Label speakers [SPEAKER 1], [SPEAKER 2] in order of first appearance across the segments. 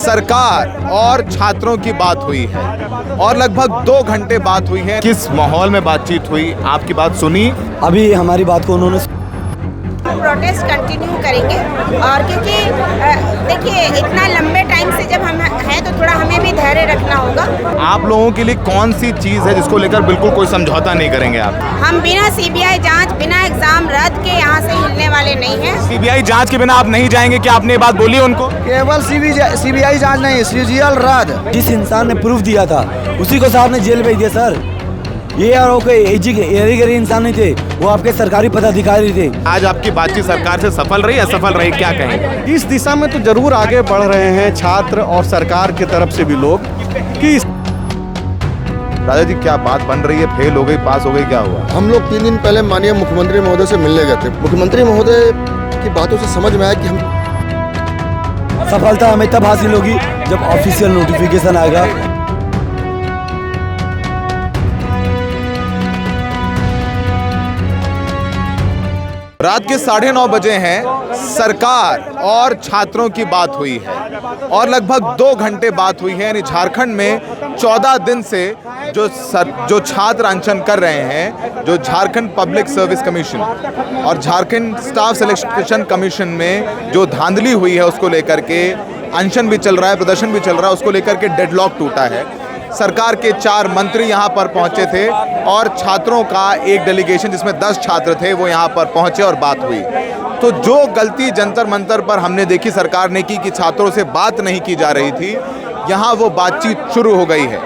[SPEAKER 1] सरकार और छात्रों की बात हुई है और लगभग 2 घंटे बात हुई है। किस माहौल में बातचीत हुई, आपकी बात सुनी?
[SPEAKER 2] अभी हमारी बात को उन्होंने
[SPEAKER 3] प्रोटेस्ट कंटिन्यू करेंगे और क्योंकि देखिए इतना लंबे टाइम से जब हम हैं तो थोड़ा हमें भी धैर्य रखना होगा।
[SPEAKER 1] आप लोगों के लिए कौन सी चीज़ है जिसको लेकर बिल्कुल कोई समझौता नहीं करेंगे आप?
[SPEAKER 3] हम बिना सीबीआई जांच, बिना एग्जाम रद्द के यहाँ से हिलने वाले नहीं हैं।
[SPEAKER 1] सीबीआई जांच के बिना आप नहीं जाएंगे, क्या आपने ये बात बोली उनको?
[SPEAKER 2] केवल सीबीआई जांच नहीं, सीजीएल रद्द। जिस इंसान ने प्रूफ दिया था उसी को साहब ने जेल भेज दिया सर। ये और वो कोई गरीब इंसान नहीं थे, वो आपके सरकारी पदाधिकारी थे।
[SPEAKER 1] आज आपकी बातचीत सरकार से सफल रही, असफल रही, क्या कहें?
[SPEAKER 4] इस दिशा में तो जरूर आगे बढ़ रहे हैं छात्र और सरकार की तरफ से भी लोग कि
[SPEAKER 1] राजा जी क्या बात बन रही है? फेल हो गई, पास हो गई, क्या हुआ?
[SPEAKER 5] हम लोग 3 दिन पहले माननीय मुख्यमंत्री महोदय से मिलने गए थे। मुख्यमंत्री महोदय की बातों से समझ में आया कि हम
[SPEAKER 2] सफलता हमें तब हासिल होगी जब ऑफिशियल नोटिफिकेशन आएगा।
[SPEAKER 1] रात के 9:30 बजे हैं, सरकार और छात्रों की बात हुई है और लगभग 2 घंटे बात हुई है। यानी झारखंड में 14 दिन से जो छात्र अनशन कर रहे हैं, जो झारखंड पब्लिक सर्विस कमीशन और झारखंड स्टाफ सिलेक्शन कमीशन में जो धांधली हुई है उसको लेकर के अनशन भी चल रहा है, प्रदर्शन भी चल रहा है, उसको लेकर के डेडलॉक टूटा है। सरकार के 4 मंत्री यहाँ पर पहुँचे थे और छात्रों का एक डेलीगेशन जिसमें 10 छात्र थे वो यहाँ पर पहुँचे और बात हुई। तो जो गलती जंतर मंतर पर हमने देखी सरकार ने की कि छात्रों से बात नहीं की जा रही थी, यहाँ वो बातचीत शुरू हो गई है।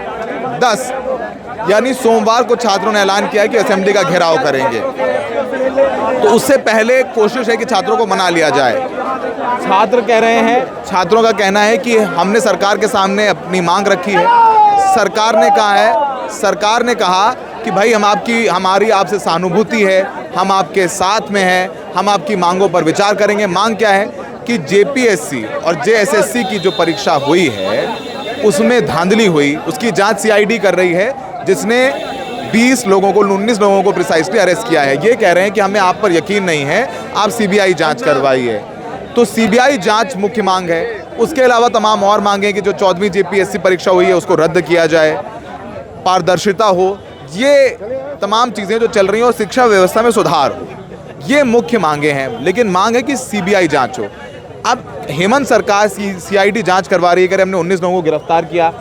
[SPEAKER 1] 10 यानी सोमवार को छात्रों ने ऐलान किया कि असेंबली का घेराव करेंगे, तो उससे पहले कोशिश है कि छात्रों को मना लिया जाए। छात्र कह रहे हैं, छात्रों का कहना है कि हमने सरकार के सामने अपनी मांग रखी है। सरकार ने कहा कि भाई हमारी आपसे सहानुभूति है, हम आपके साथ में हैं, हम आपकी मांगों पर विचार करेंगे। मांग क्या है कि जेपीएससी और जेएसएससी की जो परीक्षा हुई है उसमें धांधली हुई, उसकी जांच सीआईडी कर रही है, जिसने 19 लोगों को प्रिसाइसली अरेस्ट किया है। ये कह रहे हैं कि हमें आप पर यकीन नहीं है, आप सीबीआई जांच करवाइए। तो सीबीआई जांच मुख्य मांग है। उसके अलावा तमाम और मांगे कि जो 14वीं जेपीएससी परीक्षा हुई है उसको रद्द किया जाए, पारदर्शिता हो, ये तमाम चीज़ें जो चल रही हैं और शिक्षा व्यवस्था में सुधार हो, ये मुख्य मांगे हैं। लेकिन मांग है कि सीबीआई जांच हो। अब हेमंत सरकार सीआईडी जांच करवा रही है कि हमने 19 लोगों को गिरफ्तार किया।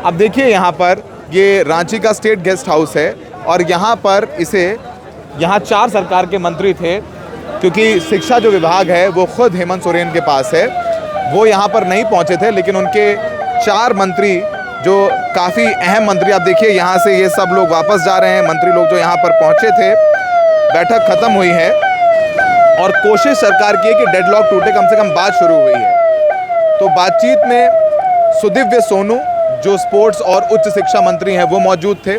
[SPEAKER 1] अब देखिए यहाँ पर ये रांची का स्टेट गेस्ट हाउस है और यहाँ पर यहाँ 4 सरकार के मंत्री थे, क्योंकि शिक्षा जो विभाग है वो खुद हेमंत सोरेन के पास है, वो यहाँ पर नहीं पहुँचे थे। लेकिन उनके 4 मंत्री जो काफ़ी अहम मंत्री, आप देखिए यहाँ से ये सब लोग वापस जा रहे हैं। मंत्री लोग जो यहाँ पर पहुँचे थे, बैठक ख़त्म हुई है और कोशिश सरकार की है कि डेडलॉक टूटे, कम से कम बात शुरू हुई है। तो बातचीत में सुदिव्य सोनू जो स्पोर्ट्स और उच्च शिक्षा मंत्री हैं वो मौजूद थे।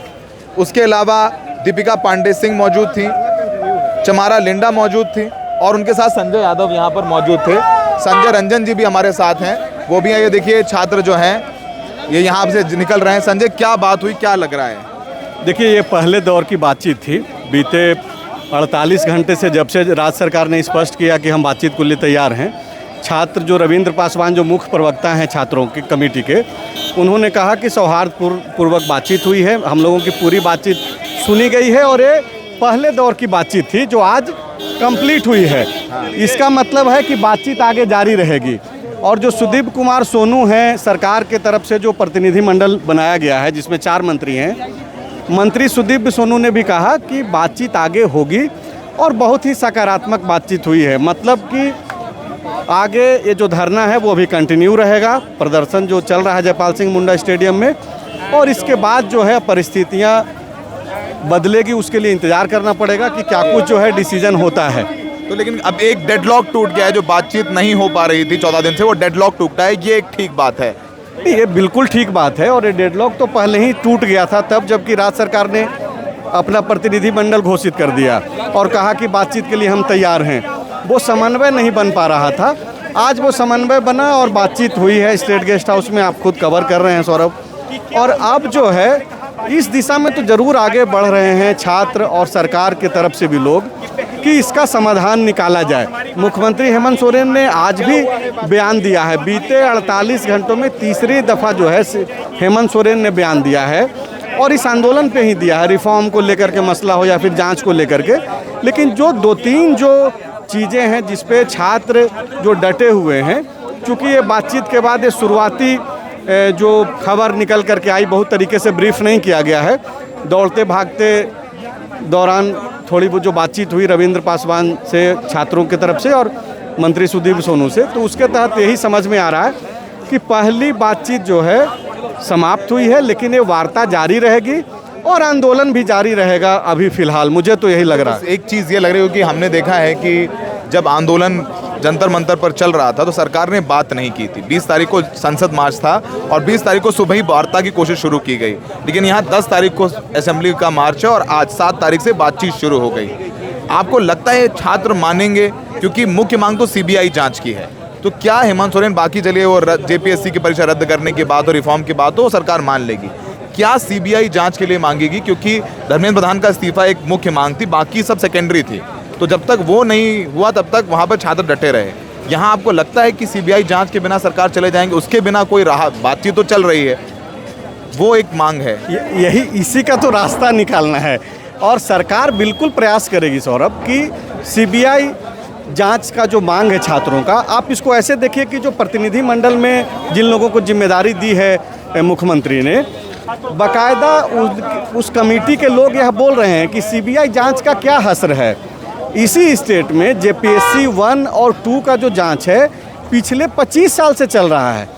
[SPEAKER 1] उसके अलावा दीपिका पांडे सिंह मौजूद थी, चमारा लिंडा मौजूद थी और उनके साथ संजय यादव यहाँ पर मौजूद थे। संजय रंजन जी भी हमारे साथ हैं, वो भी हैं। ये देखिए छात्र जो हैं ये यहाँ से निकल रहे हैं। संजय, क्या बात हुई, क्या लग रहा है?
[SPEAKER 4] देखिए, ये पहले दौर की बातचीत थी। बीते 48 घंटे से जब से राज्य सरकार ने स्पष्ट किया कि हम बातचीत के लिए तैयार हैं, छात्र जो रविंद्र पासवान जो मुख्य प्रवक्ता हैं छात्रों की कमेटी के, उन्होंने कहा कि सौहार्दपूर्वक बातचीत हुई है, हम लोगों की पूरी बातचीत सुनी गई है और ये पहले दौर की बातचीत थी जो आज कंप्लीट हुई है। इसका मतलब है कि बातचीत आगे जारी रहेगी। और जो सुदीप कुमार सोनू हैं, सरकार के तरफ से जो प्रतिनिधि मंडल बनाया गया है जिसमें 4 मंत्री हैं, मंत्री सुदीप सोनू ने भी कहा कि बातचीत आगे होगी और बहुत ही सकारात्मक बातचीत हुई है। मतलब कि आगे ये जो धरना है वो अभी कंटिन्यू रहेगा, प्रदर्शन जो चल रहा है जयपाल सिंह मुंडा स्टेडियम में, और इसके बाद जो है परिस्थितियाँ बदलेगी, उसके लिए इंतज़ार करना पड़ेगा कि क्या कुछ जो है डिसीजन होता है।
[SPEAKER 1] तो लेकिन अब एक डेडलॉक टूट गया है, जो बातचीत नहीं हो पा रही थी 14 दिन से, वो डेडलॉक टूटा है, ये एक ठीक बात है?
[SPEAKER 4] ये बिल्कुल ठीक बात है और ये डेडलॉक तो पहले ही टूट गया था, तब जबकि राज्य सरकार ने अपना प्रतिनिधि मंडल घोषित कर दिया और कहा कि बातचीत के लिए हम तैयार हैं। वो समन्वय नहीं बन पा रहा था, आज वो समन्वय बना और बातचीत हुई है स्टेट गेस्ट हाउस में, आप खुद कवर कर रहे हैं सौरभ। और अब जो है इस दिशा में तो जरूर आगे बढ़ रहे हैं छात्र और सरकार की तरफ से भी लोग कि इसका समाधान निकाला जाए। मुख्यमंत्री हेमंत सोरेन ने आज भी बयान दिया है, बीते 48 घंटों में तीसरी दफ़ा जो है हेमंत सोरेन ने बयान दिया है और इस आंदोलन पे ही दिया है, रिफॉर्म को लेकर के मसला हो या फिर जांच को लेकर के। लेकिन जो 2-3 जो चीज़ें हैं जिस पे छात्र जो डटे हुए हैं, चूँकि ये बातचीत के बाद ये शुरुआती जो खबर निकल करके आई, बहुत तरीके से ब्रीफ नहीं किया गया है। दौड़ते भागते दौरान थोड़ी बहुत जो बातचीत हुई रविंद्र पासवान से छात्रों की तरफ से और मंत्री सुदीप सोनू से, तो उसके तहत यही समझ में आ रहा है कि पहली बातचीत जो है समाप्त हुई है, लेकिन ये वार्ता जारी रहेगी और आंदोलन भी जारी रहेगा। अभी फिलहाल मुझे तो यही लग रहा है।
[SPEAKER 1] एक चीज़ ये लग रही है कि हमने देखा है कि जब आंदोलन जंतर मंतर पर चल रहा था तो सरकार ने बात नहीं की थी। 20 तारीख को संसद मार्च था और 20 तारीख को सुबह ही वार्ता की कोशिश शुरू की गई, लेकिन यहाँ 10 तारीख को असेंबली का मार्च है और आज 7 तारीख से बातचीत शुरू हो गई। आपको लगता है छात्र मानेंगे? क्योंकि मुख्य मांग तो सीबीआई जांच की है, तो क्या हेमंत सोरेन, बाकी चलिए वो जेपीएससी की परीक्षा रद्द करने की बात और रिफॉर्म की बात हो, सरकार मान लेगी, क्या सीबीआई जांच के लिए मांगेगी? क्योंकि धर्मेंद्र प्रधान का इस्तीफा एक मुख्य मांग थी, बाकी सब सेकेंडरी थी, तो जब तक वो नहीं हुआ तब तक वहाँ पर छात्र डटे रहे। यहाँ आपको लगता है कि सीबीआई जांच के बिना सरकार चले जाएंगे? उसके बिना कोई राह, बातचीत तो चल रही है, वो एक मांग है।
[SPEAKER 4] यही इसी का तो रास्ता निकालना है और सरकार बिल्कुल प्रयास करेगी सौरभ कि सीबीआई जांच का जो मांग है छात्रों का, आप इसको ऐसे देखिए कि जो प्रतिनिधि मंडल में जिन लोगों को जिम्मेदारी दी है मुख्यमंत्री ने, बाकायदा उस कमेटी के लोग यह बोल रहे हैं कि सीबीआई जांच का क्या हसर है। इसी स्टेट में जेपीएससी 1 और 2 का जो जांच है पिछले 25 साल से चल रहा है,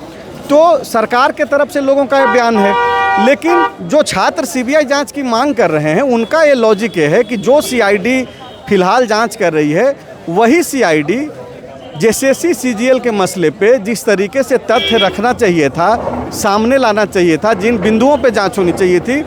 [SPEAKER 4] तो सरकार के तरफ से लोगों का ये बयान है। लेकिन जो छात्र सीबीआई जांच की मांग कर रहे हैं उनका ये लॉजिक ये है कि जो सीआईडी फिलहाल जांच कर रही है वही सीआईडी जेएसएससी सीजीएल के मसले पे जिस तरीके से तथ्य रखना चाहिए था, सामने लाना चाहिए था, जिन बिंदुओं पे जांच होनी चाहिए थी,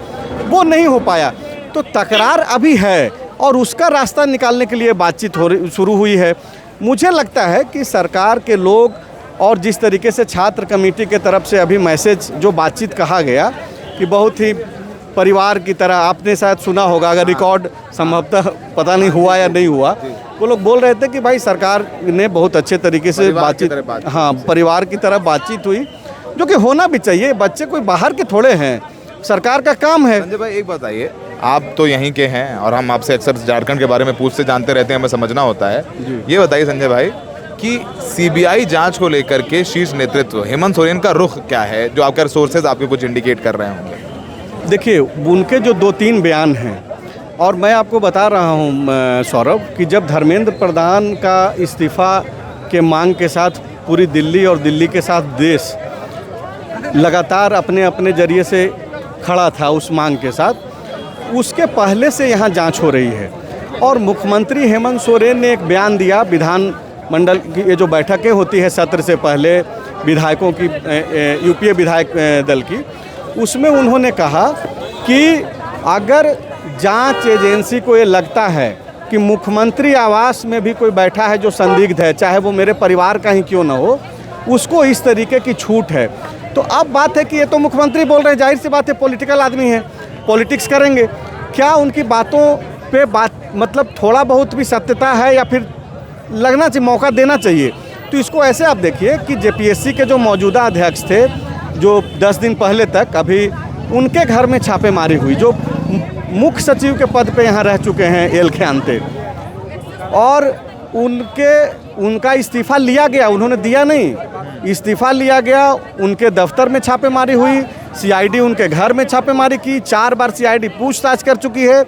[SPEAKER 4] वो नहीं हो पाया। तो तकरार अभी है और उसका रास्ता निकालने के लिए बातचीत शुरू हुई है। मुझे लगता है कि सरकार के लोग और जिस तरीके से छात्र कमेटी के तरफ से अभी मैसेज जो बातचीत कहा गया कि बहुत ही परिवार की तरह, आपने शायद सुना होगा, अगर रिकॉर्ड संभवतः पता नहीं हुआ या नहीं हुआ, वो लोग बोल रहे थे कि भाई सरकार ने बहुत अच्छे तरीके से बातचीत, हाँ, परिवार की तरह बातचीत हुई, जो कि होना भी चाहिए। बच्चे कोई बाहर के थोड़े हैं, सरकार का काम है।
[SPEAKER 1] संजय भाई एक बताइए, आप तो यहीं के हैं और हम आपसे अक्सर झारखंड के बारे में पूछते जानते रहते हैं, हमें समझना होता है। ये बताइए संजय भाई कि सीबीआई जांच को लेकर के शीर्ष नेतृत्व हेमंत सोरेन का रुख क्या है, जो आपके सोर्सेज आपको कुछ इंडिकेट कर रहे होंगे?
[SPEAKER 4] देखिए, उनके जो 2-3 बयान हैं, और मैं आपको बता रहा हूँ सौरभ कि जब धर्मेंद्र प्रधान का इस्तीफ़ा के मांग के साथ पूरी दिल्ली और दिल्ली के साथ देश लगातार अपने अपने जरिए से खड़ा था उस मांग के साथ, उसके पहले से यहाँ जांच हो रही है। और मुख्यमंत्री हेमंत सोरेन ने एक बयान दिया, विधान मंडल की ये जो बैठकें होती है सत्र से पहले विधायकों की, यूपीए विधायक दल की, उसमें उन्होंने कहा कि अगर जांच एजेंसी को ये लगता है कि मुख्यमंत्री आवास में भी कोई बैठा है जो संदिग्ध है, चाहे वो मेरे परिवार का ही क्यों ना हो, उसको इस तरीके की छूट है। तो अब बात है कि ये तो मुख्यमंत्री बोल रहे हैं, जाहिर सी बात है पॉलिटिकल आदमी है, पॉलिटिक्स करेंगे, क्या उनकी बातों पे बात मतलब थोड़ा बहुत भी सत्यता है या फिर लगना चाहिए, मौका देना चाहिए। तो इसको ऐसे आप देखिए कि जेपीएससी के जो मौजूदा अध्यक्ष थे, जो 10 दिन पहले तक, अभी उनके घर में छापेमारी हुई, जो मुख्य सचिव के पद पे यहाँ रह चुके हैं एल ख्यांते, और उनका इस्तीफ़ा लिया गया, उन्होंने दिया नहीं, इस्तीफ़ा लिया गया, उनके दफ्तर में छापेमारी हुई, सीआईडी उनके घर में छापेमारी की, 4 बार सीआईडी पूछताछ कर चुकी है,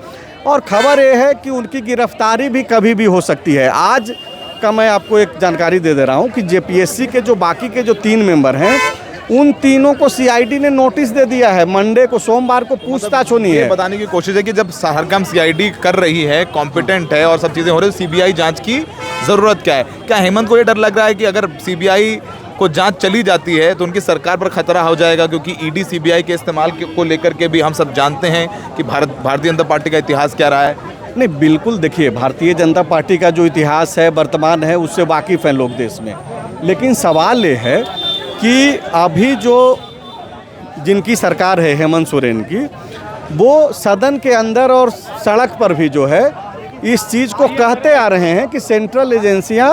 [SPEAKER 4] और खबर ये है कि उनकी गिरफ्तारी भी कभी भी हो सकती है। आज का मैं आपको एक जानकारी दे दे रहा हूँ कि जेपीएससी के जो बाकी के जो 3 मेंबर हैं, उन तीनों को सीआईडी ने नोटिस दे दिया है, मंडे को, सोमवार को पूछताछ होनी है।
[SPEAKER 1] बताने की कोशिश है कि जब हर काम सीआईडी कर रही है, कॉम्पिटेंट है और सब चीज़ें हो रही है, सीबीआई जांच की ज़रूरत क्या है? क्या हेमंत को ये डर लग रहा है कि अगर सीबीआई को जांच चली जाती है तो उनकी सरकार पर खतरा हो जाएगा? क्योंकि ईडी सीबीआई के इस्तेमाल को लेकर के भी हम सब जानते हैं कि भारतीय जनता पार्टी का इतिहास क्या रहा है।
[SPEAKER 4] नहीं, बिल्कुल, देखिए, भारतीय जनता पार्टी का जो इतिहास है, वर्तमान है, उससे वाकिफ़ हैं लोग देश में, लेकिन सवाल ये है कि अभी जो जिनकी सरकार है हेमंत सोरेन की, वो सदन के अंदर और सड़क पर भी जो है इस चीज़ को कहते आ रहे हैं कि सेंट्रल एजेंसियां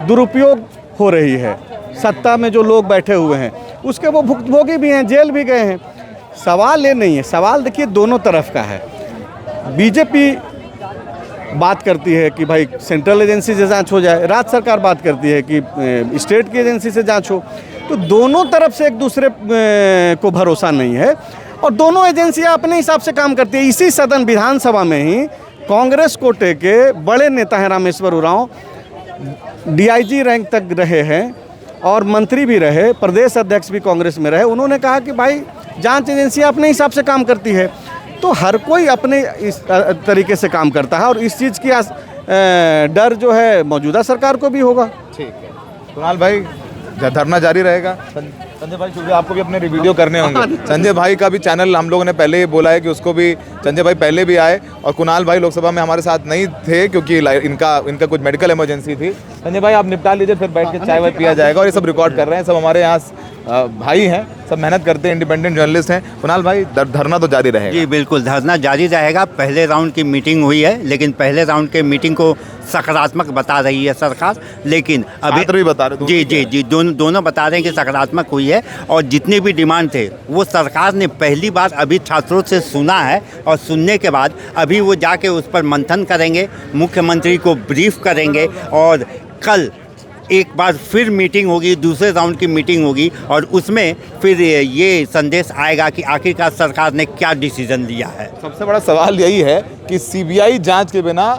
[SPEAKER 4] दुरुपयोग हो रही है, सत्ता में जो लोग बैठे हुए हैं उसके वो भुक्तभोगी भी हैं, जेल भी गए हैं। सवाल ये नहीं है, सवाल देखिए दोनों तरफ का है। बीजेपी बात करती है कि भाई सेंट्रल एजेंसी से जांच हो जाए, राज्य सरकार बात करती है कि स्टेट की एजेंसी से जांच हो। तो दोनों तरफ से एक दूसरे को भरोसा नहीं है और दोनों एजेंसियां अपने हिसाब से काम करती है। इसी सदन विधानसभा में ही कांग्रेस कोटे के बड़े नेता हैं रामेश्वर उरांव, डीआईजी रैंक तक रहे हैं और मंत्री भी रहे, प्रदेश अध्यक्ष भी कांग्रेस में रहे। उन्होंने कहा कि भाई जांच एजेंसी अपने हिसाब से काम करती है। तो हर कोई अपने इस तरीके से काम करता है और इस चीज़ की डर जो है मौजूदा सरकार को भी होगा।
[SPEAKER 1] ठीक है कुणाल भाई, धरना जारी रहेगा। संजय भाई शुक्रिया, आपको भी अपने वीडियो करने होंगे। संजय भाई का भी चैनल हम लोगों ने पहले ही बोला है कि उसको भी, संजय भाई पहले भी आए और कुणाल भाई लोकसभा में हमारे साथ नहीं थे क्योंकि इनका कुछ मेडिकल इमरजेंसी थी। संजय भाई आप निपटा लीजिए, फिर बैठ के चाय वाय पिया जाएगा। और ये सब रिकॉर्ड कर रहे हैं, सब हमारे यहाँ भाई हैं, सब मेहनत करते हैं, इंडिपेंडेंट जर्नलिस्ट हैं। कुणाल भाई धरना तो जारी रहेगा?
[SPEAKER 6] जी बिल्कुल, धरना जारी रहेगा। पहले राउंड की मीटिंग हुई है, लेकिन पहले राउंड के मीटिंग को सकारात्मक बता रही है सरकार, लेकिन अभी
[SPEAKER 1] भी बता रहे
[SPEAKER 6] जी दोनों बता रहे हैं कि सकारात्मक हुई है। और जितने भी डिमांड थे वो सरकार ने पहली बार अभी छात्रों से सुना है और सुनने के बाद अभी वो जाके उस पर मंथन करेंगे, मुख्यमंत्री को ब्रीफ करेंगे और कल एक बार फिर मीटिंग होगी, दूसरे राउंड की मीटिंग होगी और उसमें फिर ये संदेश आएगा कि आखिरकार सरकार ने क्या डिसीजन लिया है।
[SPEAKER 1] सबसे बड़ा सवाल यही है कि सीबीआई जांच के बिना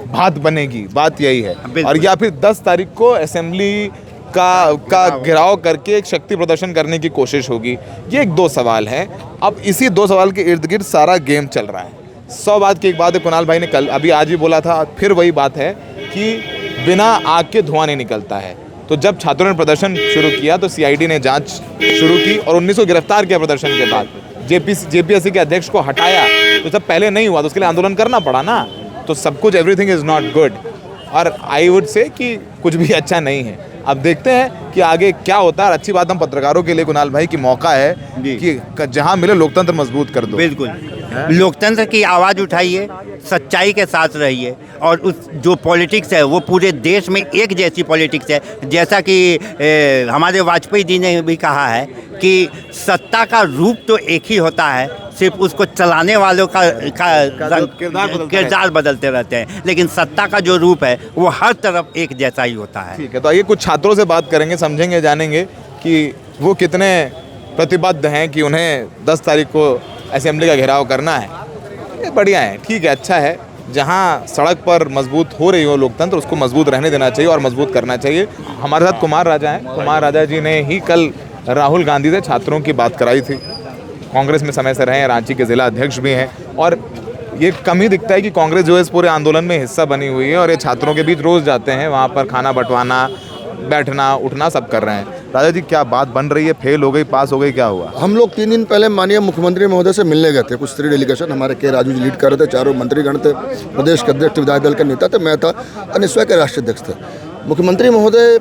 [SPEAKER 1] बात बनेगी, बात यही है। और या फिर 10 तारीख को असेंबली का घेराव करके एक शक्ति प्रदर्शन करने की कोशिश होगी। ये एक दो सवाल हैं। अब इसी दो सवाल के इर्द गिर्द सारा गेम चल रहा है। 100 बात की एक बात है, कुणाल भाई ने कल अभी आज ही बोला था, फिर वही बात है कि बिना आग के धुआं नहीं निकलता है। तो जब छात्रों ने प्रदर्शन शुरू किया तो सीआईडी ने जांच शुरू की और 19 को गिरफ्तार किया। प्रदर्शन के बाद जेपीएससी के अध्यक्ष को हटाया। तो जब पहले नहीं हुआ तो उसके लिए आंदोलन करना पड़ा ना। तो सब कुछ, एवरीथिंग इज़ नॉट गुड और आई वुड से कि कुछ भी अच्छा नहीं है। अब देखते हैं कि आगे क्या होता है। अच्छी बात हम पत्रकारों के लिए कुणाल भाई की मौका है कि जहां मिले लोकतंत्र मजबूत कर दो।
[SPEAKER 6] बिल्कुल, लोकतंत्र की आवाज़ उठाइए, सच्चाई के साथ रहिए और उस जो पॉलिटिक्स है वो पूरे देश में एक जैसी पॉलिटिक्स है। जैसा कि हमारे वाजपेयी जी ने भी कहा है कि सत्ता का रूप तो एक ही होता है, सिर्फ उसको चलाने वालों का किरदार बदलते रहते हैं, लेकिन सत्ता का जो रूप है वो हर तरफ एक जैसा ही होता है।
[SPEAKER 1] ठीक है, तो आइए कुछ छात्रों से बात करेंगे, समझेंगे, जानेंगे कि वो कितने प्रतिबद्ध हैं कि उन्हें 10 तारीख को असेंबली का घेराव करना है। ये बढ़िया है, ठीक है, अच्छा है। जहाँ सड़क पर मजबूत हो रही हो लोकतंत्र, उसको मजबूत रहने देना चाहिए और मजबूत करना चाहिए। हमारे साथ कुमार राजा हैं। कुमार राजा जी ने ही कल राहुल गांधी से छात्रों की बात कराई थी। कांग्रेस में समय से रहे हैं, रांची के जिला अध्यक्ष भी हैं और ये कम ही दिखता है कि कांग्रेस जो है इस पूरे आंदोलन में हिस्सा बनी हुई है और ये छात्रों के बीच रोज़ जाते हैं, वहाँ पर खाना बंटवाना, बैठना उठना सब कर रहे हैं। राजा जी क्या बात बन रही है? फेल हो गई, पास हो गई, क्या हुआ?
[SPEAKER 5] हम लोग 3 दिन पहले माननीय मुख्यमंत्री महोदय से मिलने गए थे। कुछ 3 डेलीगेशन हमारे के राजू जी लीड कर रहे थे, चारों मंत्रीगण थे, प्रदेश के अध्यक्ष, विधायक दल के नेता थे, मैं था, अन्य स्वयं के राष्ट्रीय अध्यक्ष थे। मुख्यमंत्री महोदय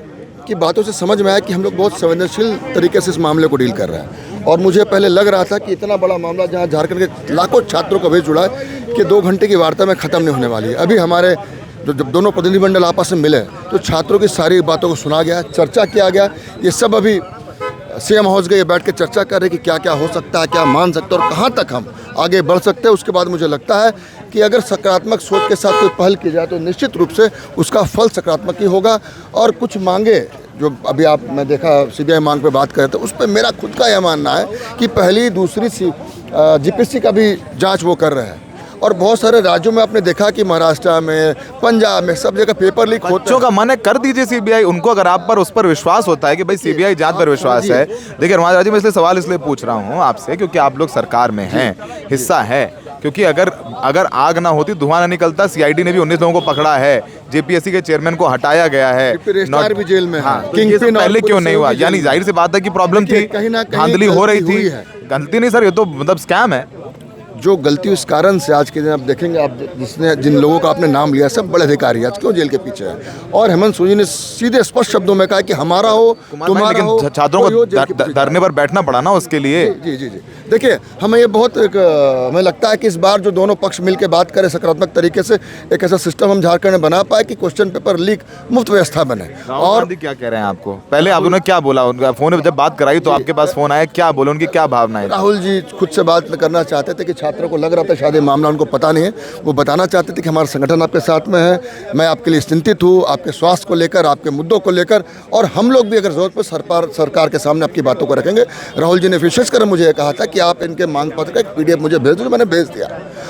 [SPEAKER 5] की बातों से समझ में आया कि हम लोग बहुत संवेदनशील तरीके से इस मामले को डील कर रहे हैं और मुझे पहले लग रहा था कि इतना बड़ा मामला जहाँ झारखंड के लाखों छात्रों का भेज जुड़ा है कि 2 घंटे की वार्ता में ख़त्म नहीं होने वाली है। अभी हमारे जब दोनों प्रतिनिधिमंडल आपस में मिले तो छात्रों की सारी बातों को सुना गया, चर्चा किया गया। ये सब अभी सीएम हाउस गए, बैठ के चर्चा कर रहे कि क्या क्या हो सकता है, क्या मान सकते हैं और कहाँ तक हम आगे बढ़ सकते हैं। उसके बाद मुझे लगता है कि अगर सकारात्मक सोच के साथ कोई पहल की जाए तो निश्चित रूप से उसका फल सकारात्मक ही होगा। और कुछ मांगे जो अभी मैं देखा सीबीआई मांग पे बात कर रहे थे, उस पर मेरा खुद का यह मानना है कि पहली दूसरी जीपीएससी का भी जाँच वो कर रहे हैं। और बहुत सारे राज्यों में आपने देखा कि महाराष्ट्र में, पंजाब में, सब जगह पेपर लीक होते हैं।
[SPEAKER 1] बच्चों का मन है, कर दीजिए सीबीआई उनको, अगर आप पर उस पर विश्वास होता है कि भाई सीबीआई जांच पर विश्वास है। देखिए रमाज जी, मैं इसलिए सवाल इसलिए पूछ रहा हूँ आपसे क्योंकि आप लोग सरकार में हैं, हिस्सा है। क्योंकि अगर आग ना होती, धुआं ना निकलता। सीआईडी ने भी 19 लोगों को पकड़ा है, जेपीएससी के चेयरमैन को हटाया गया है,
[SPEAKER 5] भी जेल में।
[SPEAKER 1] हाँ, तो ये पहले क्यों नहीं हुआ? यानी जाहिर सी बात है कि प्रॉब्लम थी, धांधली हो रही थी। गलती नहीं सर, ये तो मतलब स्कैम है।
[SPEAKER 5] जो गलती उस कारण से आज के दिन आप देखेंगे, आप जिन लोगों का आपने नाम लिया सब बड़े अधिकारी आज क्यों जेल के पीछे है। और हेमंत सोरेन जी ने सीधे स्पष्ट शब्दों में कहा कि हमारा हो तुम्हारा हो,
[SPEAKER 1] छात्रों को धरने पर बैठना पड़ा ना उसके लिए।
[SPEAKER 5] जी जी जी देखिए, हमें ये बहुत हमें लगता है कि इस बार जो दोनों पक्ष मिलकर बात करें सकारात्मक तरीके से, एक ऐसा सिस्टम हम झारखंड में बना पाए कि क्वेश्चन पेपर लीक मुफ्त व्यवस्था बने।
[SPEAKER 1] और क्या कह रहे हैं आपको, पहले आप उन्होंने क्या बोला, उनका फोन में जब बात कराई तो आपके पास फोन आया, क्या बोले, उनकी क्या भावना है?
[SPEAKER 5] राहुल जी खुद से बात करना चाहते थे कि छात्रों को लग रहा था शायद ये मामला उनको पता नहीं है, वो बताना चाहते थे कि हमारा संगठन आपके साथ में है, मैं आपके लिए चिंतित हूँ, आपके स्वास्थ्य को लेकर, आपके मुद्दों को लेकर, और हम लोग भी अगर जरूरत पर सरकार के सामने आपकी बातों को रखेंगे। राहुल जी ने विशेष कर मुझे कहा था कि आप इनके मांग पत्र का एक PDF मुझे भेज दो, मैंने भेज दिया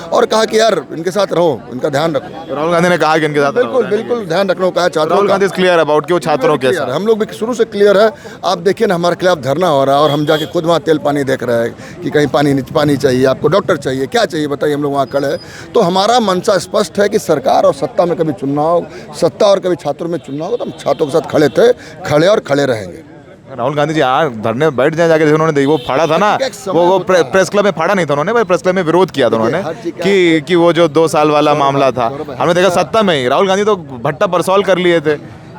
[SPEAKER 5] और कहा कि यार इनके साथ रहो, इनका ध्यान रखो।
[SPEAKER 1] राहुल गांधी ने कहा कि इनके साथ
[SPEAKER 5] बिल्कुल ध्यान रखना कहा छात्रों।
[SPEAKER 1] राहुल गांधी क्लियर अबाउट कि वो छात्रों के साथ,
[SPEAKER 5] हम लोग भी शुरू से क्लियर है। आप देखिए ना, हमारे खिलाफ धरना हो रहा है और हम जाके खुद वहाँ तेल पानी देख रहे हैं कि कहीं पानी चाहिए, आपको डॉक्टर चाहिए, क्या चाहिए बताइए, हम लोग वहाँ खड़े हैं। तो हमारा मंशा स्पष्ट है कि सरकार और सत्ता में कभी चुनना हो, सत्ता और कभी छात्रों में चुनना होगा, तो हम छात्रों के साथ खड़े थे, खड़े रहेंगे।
[SPEAKER 1] राहुल गांधी जी आज धरने में बैठ जाए, जाके उन्होंने वो फाड़ा था ना, वो प्रेस क्लब में फाड़ा नहीं था उन्होंने, प्रेस क्लब में विरोध किया था उन्होंने कि वो जो 2 साल वाला मामला था, हमने देखा सत्ता में ही राहुल गांधी तो भट्टा परसौल कर लिए थे।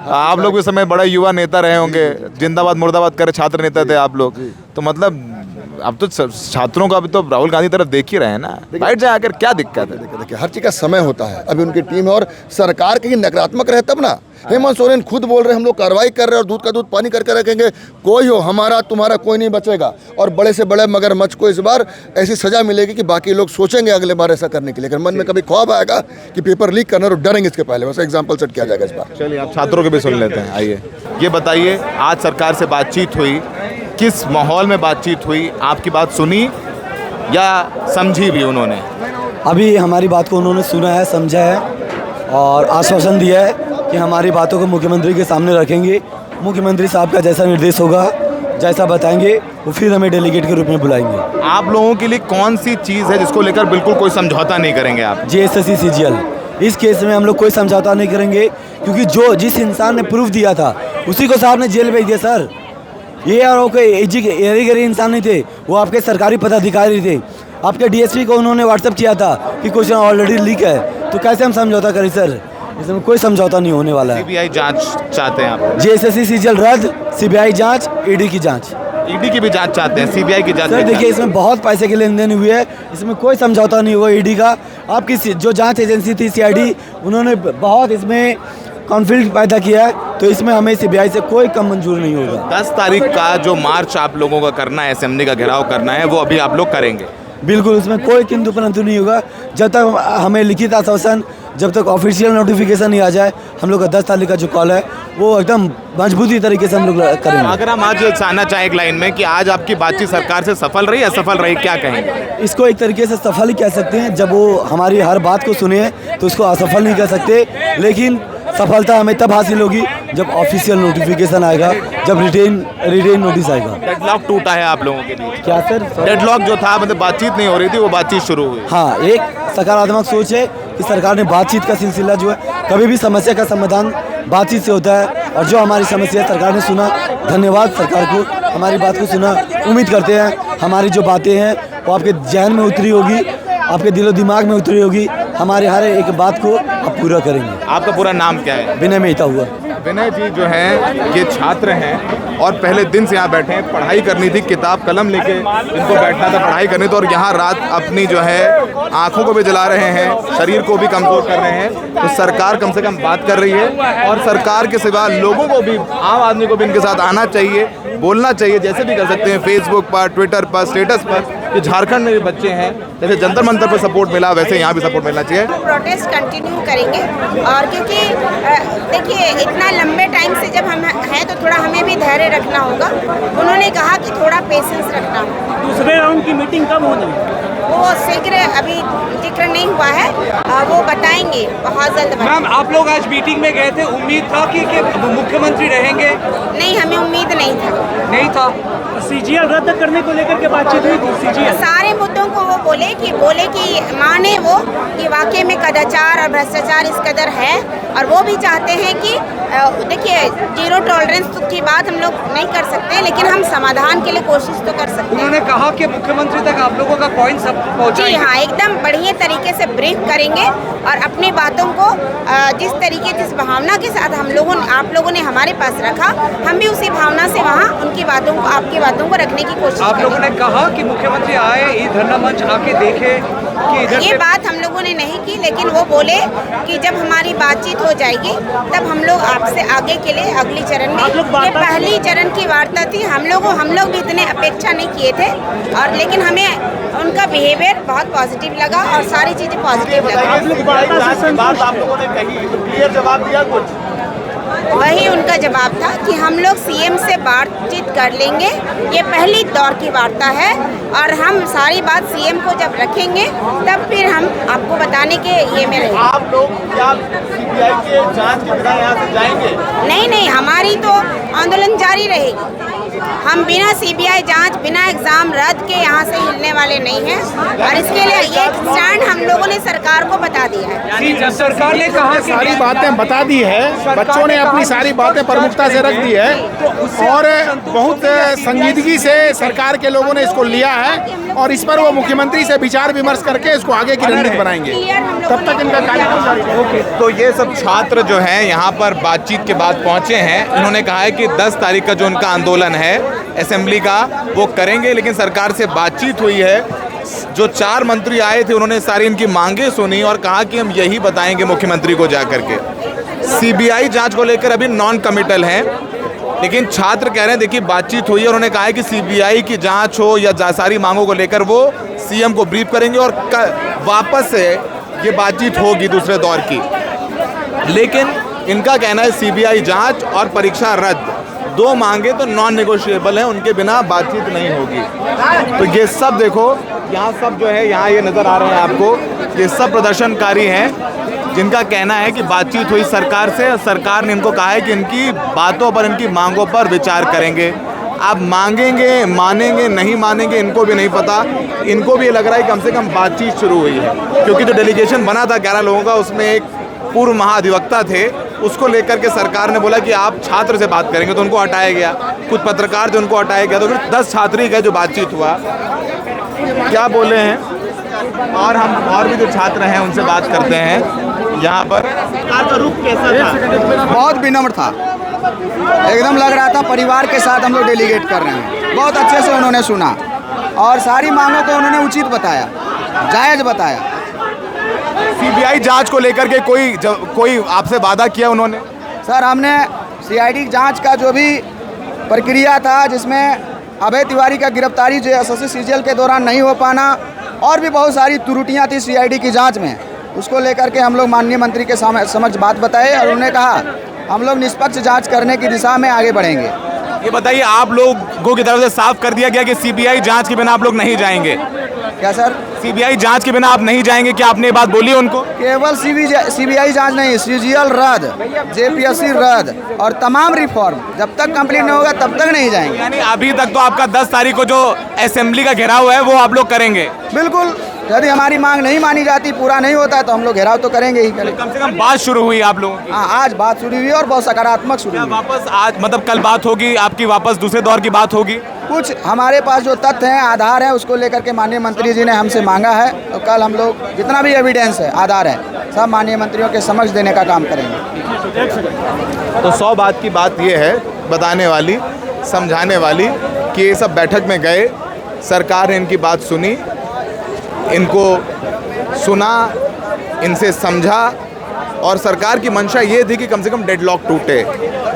[SPEAKER 1] आप लोग उस समय बड़ा युवा नेता रहे होंगे, जिंदाबाद मुर्दाबाद करे छात्र नेता थे आप लोग, तो मतलब अब तो छात्रों का अभी तो राहुल गांधी तरफ देख ही रहे हैं ना, बैठ जाए आकर क्या दिक्कत है?
[SPEAKER 5] देखिए हर चीज़ का समय होता है, अभी उनकी टीम है और सरकार कहीं नकारात्मक रहे तब ना। हेमंत सोरेन खुद बोल रहे हैं हम लोग कार्रवाई कर रहे हैं और दूध का दूध पानी करके रखेंगे, कोई हो हमारा तुम्हारा कोई नहीं बचेगा, और बड़े से बड़े मगरमच्छ को इस बार ऐसी सजा मिलेगी कि बाकी लोग सोचेंगे अगले बार ऐसा करने के लिए। अगर मन में कभी ख्वाब आएगा कि पेपर लीक करना, तो डरेंगे इसके पहले, वैसे एग्जाम्पल सेट किया जाएगा इस बार।
[SPEAKER 1] चलिए आप छात्रों के भी सुन लेते हैं, आइए ये बताइए, आज सरकार से बातचीत हुई, किस माहौल में बातचीत हुई, आपकी बात सुनी या समझी भी उन्होंने?
[SPEAKER 2] अभी हमारी बात को उन्होंने सुना है, समझा है और आश्वासन दिया है कि हमारी बातों को मुख्यमंत्री के सामने रखेंगे। मुख्यमंत्री साहब का जैसा निर्देश होगा, जैसा बताएंगे, वो फिर हमें डेलीगेट के रूप में बुलाएंगे।
[SPEAKER 1] आप लोगों के लिए कौन सी चीज़ है जिसको लेकर बिल्कुल कोई समझौता नहीं करेंगे आप?
[SPEAKER 2] JSSC CGL, इस केस में हम लोग कोई समझौता नहीं करेंगे, क्योंकि जिस इंसान ने प्रूफ दिया था उसी को साहब ने जेल भेज दिया सर। ये और कोई गरीब इंसान नहीं थे, वो आपके सरकारी पदाधिकारी थे। आपके DSP को उन्होंने व्हाट्सअप किया था कि क्वेश्चन ऑलरेडी लीक है, तो कैसे हम समझौता करें सर? इसमें कोई समझौता नहीं होने वाला है।
[SPEAKER 1] CBI जांच चाहते हैं आप?
[SPEAKER 2] JSSC CGL रद्द, CBI जांच, ED की जांच,
[SPEAKER 1] ED की भी जांच चाहते हैं, CBI की जांच?
[SPEAKER 2] सर देखिए, इसमें बहुत पैसे के लेन देन हुए है, इसमें कोई समझौता नहीं हुआ ED का। आपकी जो जांच एजेंसी थी CID, उन्होंने बहुत इसमें कॉन्फ्लिक्ट पैदा किया है, तो इसमें हमें CBI से कोई कम मंजूर नहीं होगा।
[SPEAKER 1] 10 तारीख का जो मार्च आप लोगों का करना है, असेंबली का घेराव करना है, वो अभी आप लोग करेंगे?
[SPEAKER 2] बिल्कुल, उसमें कोई किंतु परंतु नहीं होगा जब तक हमें लिखित आश्वासन, जब तक ऑफिशियल नोटिफिकेशन नहीं आ जाए। हम लोग का 10 तारीख का जो कॉल है वो एकदम मजबूती तरीके से हम लोग करेंगे।
[SPEAKER 1] अगर हम आज आना चाहें एक लाइन में कि आज आपकी बातचीत सरकार से सफल रही, असफल रही, क्या कहेंगे?
[SPEAKER 2] इसको एक तरीके से सफल ही कह सकते हैं, जब वो हमारी हर बात को सुने तो उसको असफल नहीं कह सकते, लेकिन सफलता हमें तब हासिल होगी जब ऑफिशियल नोटिफिकेशन आएगा, जब रिटेन नोटिस आएगा।
[SPEAKER 1] डेडलॉक टूटा है आप लोगों के लिए?
[SPEAKER 2] क्या सर?
[SPEAKER 1] डेडलॉक जो था, मतलब बातचीत नहीं हो रही थी, वो बातचीत शुरू हुई।
[SPEAKER 2] हाँ, एक सकारात्मक सोच है कि सरकार ने बातचीत का सिलसिला जो है, कभी भी समस्या का समाधान बातचीत से होता है, और जो हमारी समस्या सरकार ने सुना, धन्यवाद सरकार को, हमारी बात को सुना। उम्मीद करते हैं हमारी जो बातें हैं वो आपके जहन में उतरी होगी, आपके दिलो दिमाग में उतरी होगी, हमारे हर एक बात को आप पूरा करेंगे।
[SPEAKER 1] आपका पूरा नाम क्या है?
[SPEAKER 2] विनय मेहता हुआ।
[SPEAKER 1] विनय जी जो हैं ये छात्र हैं और पहले दिन से यहाँ बैठे हैं, पढ़ाई करनी थी, किताब कलम लेके इनको बैठना था, पढ़ाई करनी थी, और यहाँ रात अपनी जो है आंखों को भी जला रहे हैं, शरीर को भी कमज़ोर कर रहे हैं। तो सरकार कम से कम बात कर रही है, और सरकार के सिवा लोगों को भी, आम आदमी को भी इनके साथ आना चाहिए, बोलना चाहिए, जैसे भी कर सकते हैं, फेसबुक पर, ट्विटर पर, स्टेटस पर, कि झारखंड में भी बच्चे हैं, जैसे जंतर मंतर पर सपोर्ट मिला वैसे यहाँ भी सपोर्ट मिलना चाहिए।
[SPEAKER 3] प्रोटेस्ट कंटिन्यू करेंगे, और क्योंकि देखिए इतना लंबे टाइम से जब हम हैं तो थोड़ा हमें भी धैर्य रखना होगा। उन्होंने कहा कि थोड़ा पेशेंस रखना होगा।
[SPEAKER 7] दूसरे राउंड की मीटिंग कब होनी?
[SPEAKER 3] वो शीघ्र अभी जिक्र नहीं हुआ है, वो बताएंगे बहुत जल्द।
[SPEAKER 7] मैम, आप लोग आज मीटिंग में गए थे, उम्मीद था कि मुख्यमंत्री रहेंगे?
[SPEAKER 3] नहीं, हमें उम्मीद नहीं था।
[SPEAKER 7] नहीं था? सीजीएल रद्द करने को लेकर के बातचीत हुई थी। सीजीएल
[SPEAKER 3] सारे मुद्दों को वो बोले कि माने वो कि वाकई में कदाचार और भ्रष्टाचार इस कदर है, और वो भी चाहते हैं कि देखिए जीरो टॉलरेंस की बात हम लोग नहीं कर सकते, लेकिन हम समाधान के लिए कोशिश तो कर सकते हैं।
[SPEAKER 7] उन्होंने कहा कि मुख्यमंत्री तक आप लोगों का पॉइंट सब
[SPEAKER 3] जी
[SPEAKER 7] पहुंचाएंगे।
[SPEAKER 3] हाँ, एकदम बढ़िया तरीके से ब्रीफ करेंगे और अपनी बातों को जिस भावना के साथ आप लोगों ने हमारे पास रखा, हम भी उसी भावना से वहाँ उनकी बातों को, आपकी बातों को रखने की कोशिश
[SPEAKER 7] आप लोगों ने कहा कि मुख्यमंत्री आए, ये धरना मंच आके देखे कि इधर
[SPEAKER 3] ये
[SPEAKER 7] से
[SPEAKER 3] बात हम लोगों ने नहीं की, लेकिन वो बोले कि जब हमारी बातचीत हो जाएगी तब हम लोग आपसे आगे के लिए अगली चरण में, ये पहली चरण की वार्ता थी, हम लोग भी इतने अपेक्षा नहीं किए थे, और लेकिन हमें उनका बिहेवियर बहुत पॉजिटिव लगा और सारी चीज़ें पॉजिटिव लगा। वही उनका जवाब था कि हम लोग सीएम से बातचीत कर लेंगे, ये पहली दौर की वार्ता है, और हम सारी बात सीएम को जब रखेंगे तब फिर हम आपको बताने के ये में रहेंगे।
[SPEAKER 1] आप लोग क्या सीबीआई के जांच के बिना यहाँ से जाएंगे?
[SPEAKER 3] नहीं, हमारी तो आंदोलन जारी रहेगी। हम बिना सीबीआई जांच, बिना एग्जाम रद्द के यहाँ से हिलने वाले नहीं हैं, और इसके लिए ये स्टैंड हम लोगों ने सरकार को बता दिया है।
[SPEAKER 7] सरकार ने कहा कि
[SPEAKER 8] सारी बातें बता दी है, बच्चों ने अपनी सारी बातें प्रमुखता से रख दी है, और बहुत संजीदगी से सरकार के लोगों ने इसको लिया है, और इस पर वो मुख्यमंत्री से विचार विमर्श करके इसको आगे की रणनीति बनाएंगे। तब तक इनका कार्यक्रम जारी रहेगा।
[SPEAKER 1] तो ये सब छात्र जो हैं यहाँ पर बातचीत के बाद पहुँचे हैं। इन्होंने कहा है कि 10 तारीख का जो उनका आंदोलन है असेंबली का वो करेंगे, लेकिन सरकार से बातचीत हुई है। जो 4 मंत्री आए थे उन्होंने सारी इनकी मांगे सुनी और कहा कि हम यही बताएंगे मुख्यमंत्री को जा करके। सीबीआई जांच को लेकर अभी नॉन कमिटल हैं, लेकिन छात्र कह रहे हैं देखिए बातचीत हुई है, उन्होंने कहा है कि सीबीआई की जांच हो या सारी मांगों को लेकर वो सीएम को ब्रीफ करेंगे और वापस से ये बातचीत होगी दूसरे दौर की। लेकिन इनका कहना है सीबीआई जांच और परीक्षा रद्द, 2 मांगे तो नॉन नेगोशिएबल हैं, उनके बिना बातचीत नहीं होगी। तो ये सब देखो यहाँ सब जो है यहाँ ये नज़र आ रहे हैं आपको, ये सब प्रदर्शनकारी हैं जिनका कहना है कि बातचीत हुई सरकार से, सरकार ने इनको कहा है कि इनकी बातों पर, इनकी मांगों पर विचार करेंगे। आप मांगेंगे, मानेंगे, नहीं मानेंगे, इनको भी नहीं पता। इनको भी ये लग रहा है कम से कम बातचीत शुरू हुई है, क्योंकि जो डेलीगेशन बना था 11 लोगों का, उसमें एक पूर्व महाधिवक्ता थे, उसको लेकर के सरकार ने बोला कि आप छात्र से बात करेंगे, तो उनको हटाया गया। कुछ पत्रकार थे, उनको हटाया गया, तो फिर 10 छात्र ही गए जो बातचीत हुआ। क्या बोले हैं और भी जो छात्र हैं उनसे बात करते हैं। यहाँ पर सरकार का रुख कैसा था?
[SPEAKER 9] बहुत विनम्र था, एकदम लग रहा था परिवार के साथ हम लोग डेलीगेट कर रहे हैं। बहुत अच्छे से उन्होंने सुना और सारी मांगों को उन्होंने उचित बताया, जायज़ बताया।
[SPEAKER 1] सीबीआई जांच को लेकर के कोई आपसे वादा किया उन्होंने?
[SPEAKER 9] सर, हमने सीआईडी जांच का जो भी प्रक्रिया था, जिसमें अभय तिवारी का गिरफ्तारी जो एसएससी सीजीएल के दौरान नहीं हो पाना और भी बहुत सारी त्रुटियां थी सीआईडी की जांच में, उसको लेकर के हम लोग माननीय मंत्री के समक्ष बात बताए और उन्होंने कहा हम लोग निष्पक्ष जांच करने की दिशा में आगे बढ़ेंगे।
[SPEAKER 1] ये बताइए, आप लोगों की तरफ से साफ कर दिया गया कि सीबीआई जांच के बिना आप लोग नहीं जाएंगे?
[SPEAKER 9] क्या सर?
[SPEAKER 1] सीबीआई जांच के बिना आप नहीं जाएंगे, क्या आपने ये बात बोली उनको?
[SPEAKER 9] केवल सीबीआई जांच नहीं, सीजीएल रद्द, जेपीएससी रद्द और तमाम रिफॉर्म जब तक कंप्लीट नहीं होगा तब तक नहीं जाएंगे।
[SPEAKER 1] यानी अभी तक तो आपका 10 तारीख को जो असेंबली का घेराव है वो आप लोग करेंगे?
[SPEAKER 9] बिल्कुल, यदि हमारी मांग नहीं मानी जाती, पूरा नहीं होता तो हम लोग घेराव तो करेंगे ही करेंगे।
[SPEAKER 1] कम से कम बात शुरू हुई आप लोगों की?
[SPEAKER 9] हाँ, आज बात शुरू हुई और बहुत सकारात्मक शुरू हुई।
[SPEAKER 1] वापस आज मतलब कल बात होगी आपकी, वापस दूसरे दौर की बात होगी?
[SPEAKER 9] कुछ हमारे पास जो तथ्य हैं, आधार है, उसको लेकर के माननीय मंत्री जी ने हमसे मांगा है, तो कल हम लोग जितना भी एविडेंस है, आधार है, सब माननीय मंत्रियों के समक्ष देने का काम करेंगे।
[SPEAKER 1] तो 100 बात की बात ये है बताने वाली, समझाने वाली कि ये सब बैठक में गए, सरकार ने इनकी बात सुनी, इनको सुना, इनसे समझा, और सरकार की मंशा ये थी कि कम से कम डेडलॉक टूटे,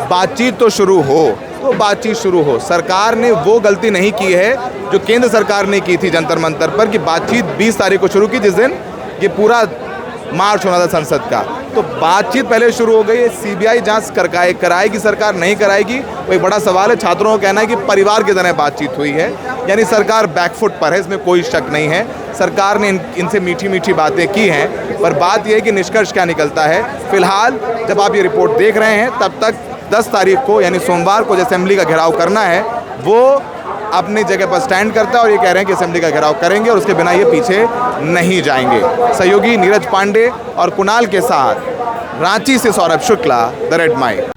[SPEAKER 1] बातचीत तो शुरू हो, तो बातचीत शुरू हो। सरकार ने वो गलती नहीं की है जो केंद्र सरकार ने की थी जंतर मंतर पर, कि बातचीत 20 तारीख को शुरू की, जिस दिन ये पूरा मार्च होना था संसद का। तो बातचीत पहले शुरू हो गई। सीबीआई जांच कराएगी सरकार, नहीं कराएगी, वो एक बड़ा सवाल है। छात्रों का कहना है कि परिवार की तरह बातचीत हुई है, यानी सरकार बैकफुट पर है, इसमें कोई शक नहीं है। सरकार ने इनसे मीठी मीठी बातें की हैं, पर बात यह है कि निष्कर्ष क्या निकलता है। फिलहाल जब आप ये रिपोर्ट देख रहे हैं, तब तक 10 तारीख को यानी सोमवार को जो असेंबली का घेराव करना है वो अपनी जगह पर स्टैंड करता है और ये कह रहे हैं कि असेंबली का घेराव करेंगे और उसके बिना ये पीछे नहीं जाएंगे। सहयोगी नीरज पांडे और कुणाल के साथ रांची से Saurabh Shukla, the red mic.